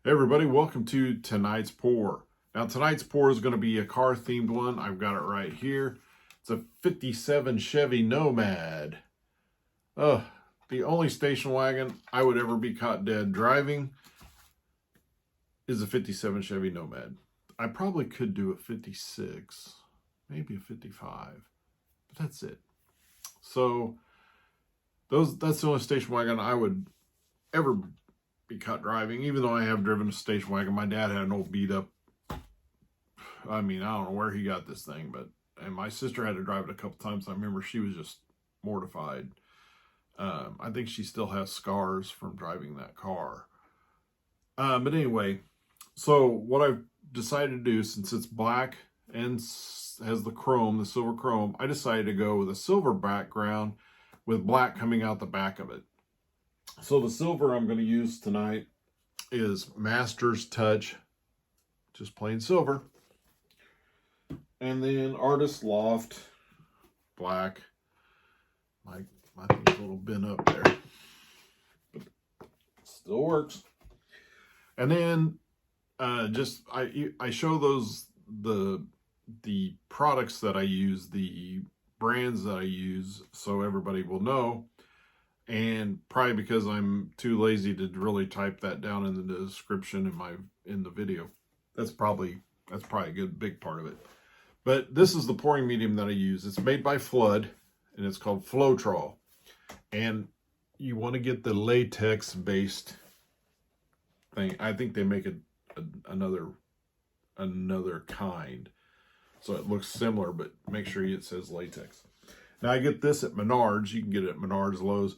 Hey everybody, welcome to tonight's pour. Now tonight's pour is going to be a car themed one. I've got it right here. It's a 57 Chevy Nomad. The only station wagon I would ever be caught dead driving is a 57 Chevy Nomad. I probably could do a 56, maybe a 55, but that's it. So that's the only station wagon I would ever be caught driving, even though I have driven a station wagon. My dad had an old beat up, I don't know where he got this thing, and my sister had to drive it a couple times. I remember she was just mortified. I think she still has scars from driving that car. But anyway, so what I've decided to do, since it's black and has the silver chrome, I decided to go with a silver background with black coming out the back of it. So the silver I'm going to use tonight is Master's Touch, just plain silver. And then Artist Loft, black. My thing's a little bent up there, but still works. And then I show the products that I use, the brands that I use, so everybody will know. And probably because I'm too lazy to really type that down in the description in the video. That's probably a good big part of it. But this is the pouring medium that I use. It's made by Flood, and it's called Floetrol. And you want to get the latex based thing. I think they make another kind, so it looks similar, but make sure it says latex. Now I get this at Menards. You can get it at Menards, Lowe's.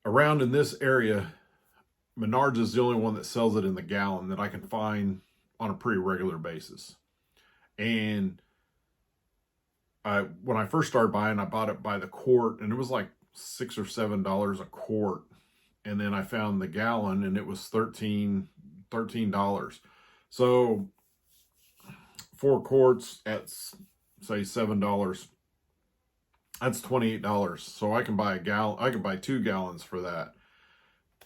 Around in this area, Menards is the only one that sells it in the gallon that I can find on a pretty regular basis. And when I first started buying, I bought it by the quart, and it was like $6 or $7 a quart. And then I found the gallon, and it was $13. So 4 quarts at, say, $7. That's $28. So I can buy a gallon. I can buy 2 gallons for that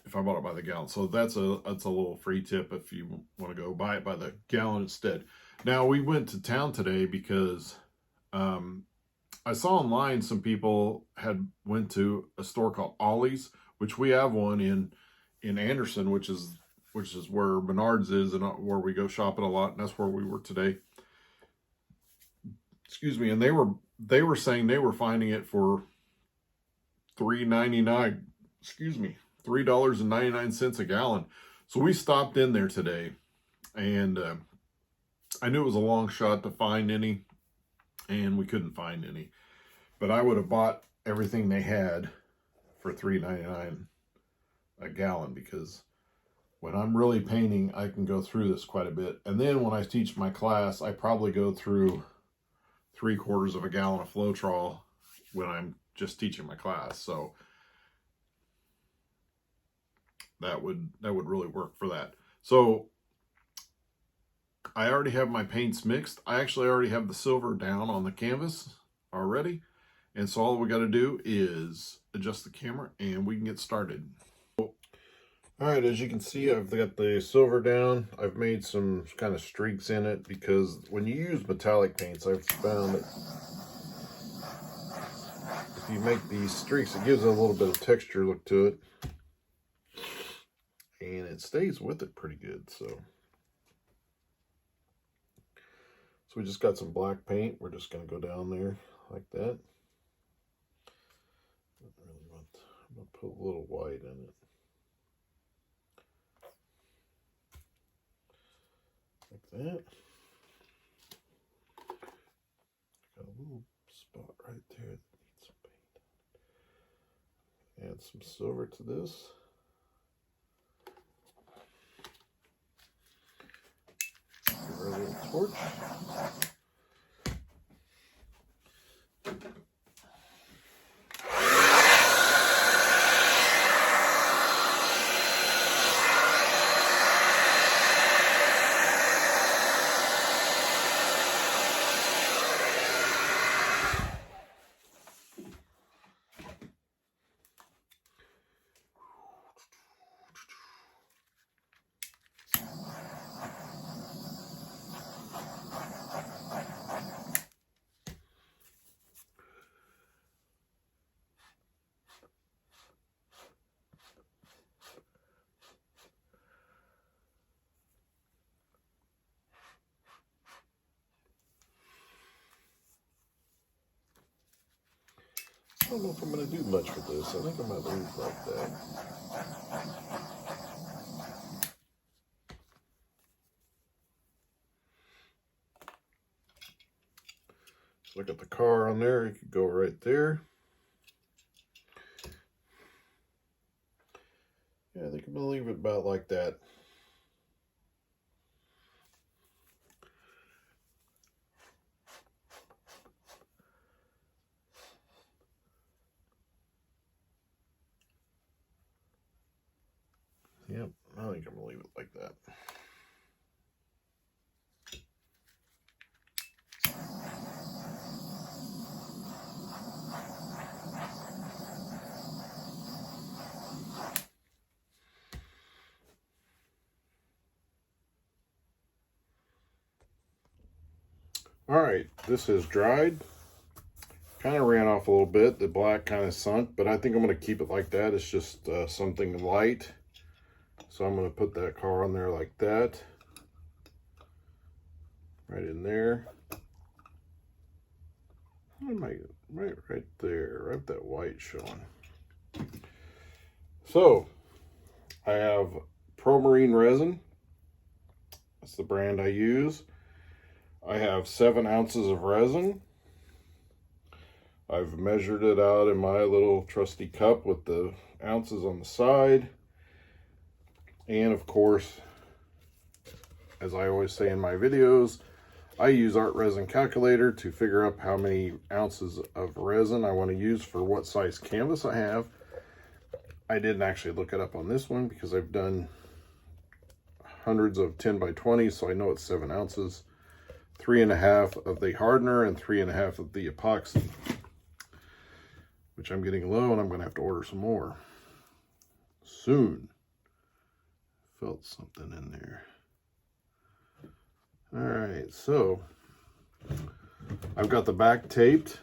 if I bought it by the gallon. So that's a little free tip if you want to go buy it by the gallon instead. Now we went to town today because I saw online some people had went to a store called Ollie's, which we have one in Anderson, which is where Menards is and where we go shopping a lot, and that's where we were today. Excuse me. And they were saying they were finding it for $3.99. Excuse me, $3.99 a gallon. So we stopped in there today, and I knew it was a long shot to find any, and we couldn't find any. But I would have bought everything they had for $3.99 a gallon, because when I'm really painting, I can go through this quite a bit. And then when I teach my class, I probably go through 3/4 of a gallon of Floetrol when I'm just teaching my class. So that would really work for that. So I already have my paints mixed. I actually already have the silver down on the canvas already. And so all we got to do is adjust the camera and we can get started. All right, as you can see, I've got the silver down. I've made some kind of streaks in it because when you use metallic paints, I've found that if you make these streaks, it gives it a little bit of texture look to it. And it stays with it pretty good. So we just got some black paint. We're just going to go down there like that. I'm going to put a little white in it. Like that. Got a little spot right there that needs some paint. Add some silver to this. Give her a little torch. don't know if I'm going to do much with this. I think I might leave it like that. So look at the car on there. You could go right there. Yeah, I think I'm going to leave it about like that. Yep, I think I'm going to leave it like that. All right, this is dried. Kind of ran off a little bit. The black kind of sunk, but I think I'm going to keep it like that. It's just something light. So I'm going to put that car on there like that. Right in there. Right there. Right that white showing. So I have Pro Marine resin. That's the brand I use. I have 7 ounces of resin. I've measured it out in my little trusty cup with the ounces on the side. And of course, as I always say in my videos, I use Art Resin Calculator to figure out how many ounces of resin I want to use for what size canvas I have. I didn't actually look it up on this one because I've done hundreds of 10 by 20, so I know it's 7 ounces. 3.5 of the hardener and 3.5 of the epoxy, which I'm getting low and I'm going to have to order some more soon. Felt something in there. All right, so I've got the back taped,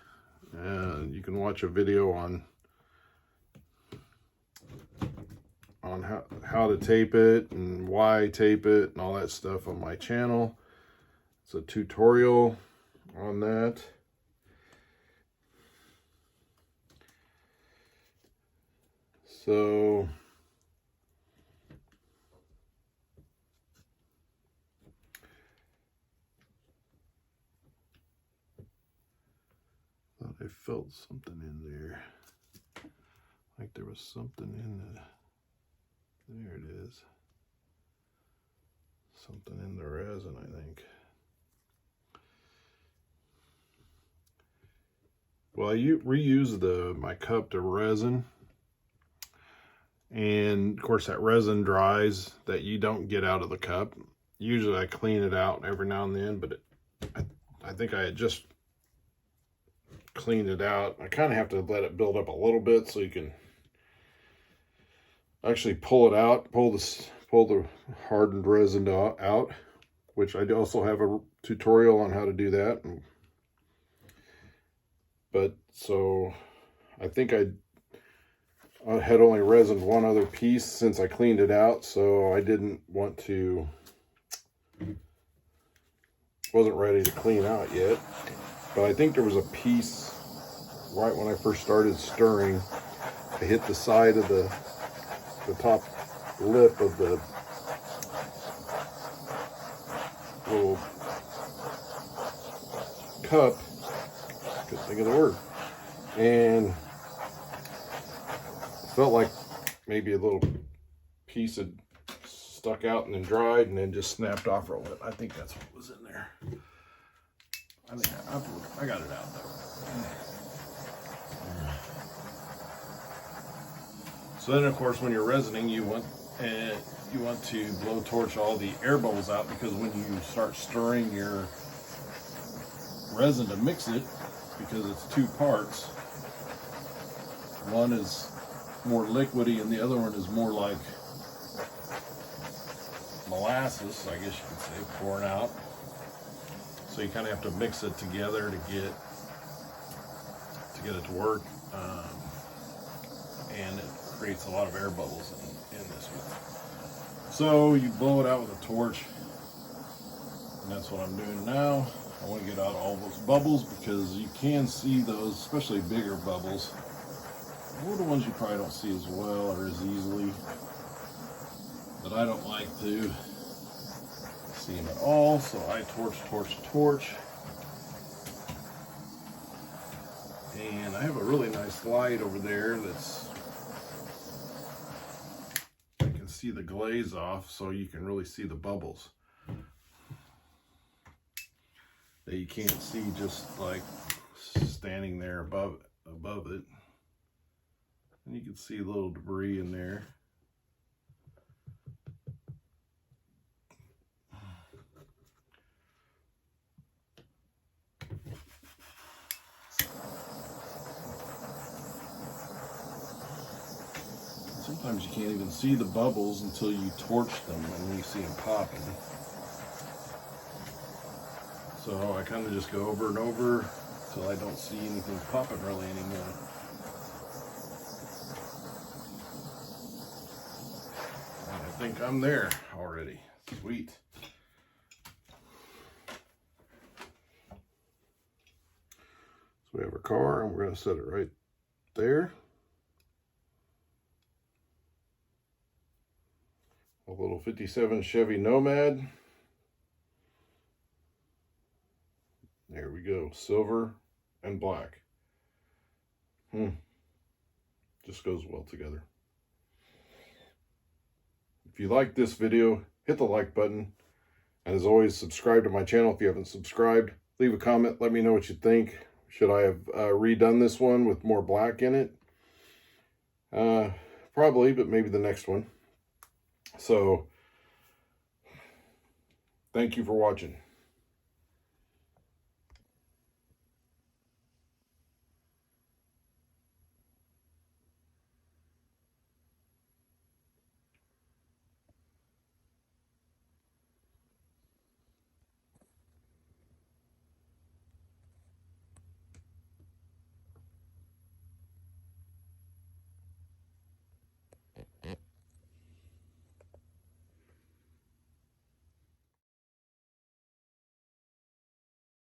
and you can watch a video on how to tape it and why tape it and all that stuff on my channel. It's a tutorial on that. So thought I felt something in there. Like there was something in the, there it is. Something in the resin, I think. Well, I reuse my cup to resin, and of course that resin dries that you don't get out of the cup. Usually I clean it out every now and then, but I think I had just cleaned it out. I kind of have to let it build up a little bit so you can actually pull it out, pull the hardened resin out, which I also have a tutorial on how to do that. But so I think I had only resined one other piece since I cleaned it out, so I didn't want to, wasn't ready to clean out yet. But I think there was a piece right when I first started stirring. I hit the side of the top lip of the little cup. Couldn't think of the word. And it felt like maybe a little piece had stuck out and then dried and then just snapped off for a little bit. I think that's what was in there. I think I got it out though. So then, of course, when you're resining, you want to blowtorch all the air bubbles out, because when you start stirring your resin to mix it, because it's 2 parts, one is more liquidy and the other one is more like molasses, I guess you could say, pouring out. So you kind of have to mix it together to get it to work, and it creates a lot of air bubbles in this one. So you blow it out with a torch, and that's what I'm doing now. I want to get out all those bubbles because you can see those, especially bigger bubbles. Or the ones you probably don't see as well or as easily. But I don't like to see them at all, so I torch. And I have a really nice light over there that's, I can see the glaze off, so you can really see the bubbles that you can't see just like standing there above it. And you can see a little debris in there. Sometimes you can't even see the bubbles until you torch them and you see them popping. So I kind of just go over and over until I don't see anything popping really anymore. And I think I'm there already. Sweet. So we have our car and we're going to set it right there. A little 57 Chevy Nomad. There we go, silver and black. Just goes well together. If you like this video, hit the like button. And as always, subscribe to my channel if you haven't subscribed. Leave a comment, let me know what you think. Should I have redone this one with more black in it? Probably, but maybe the next one. So, thank you for watching.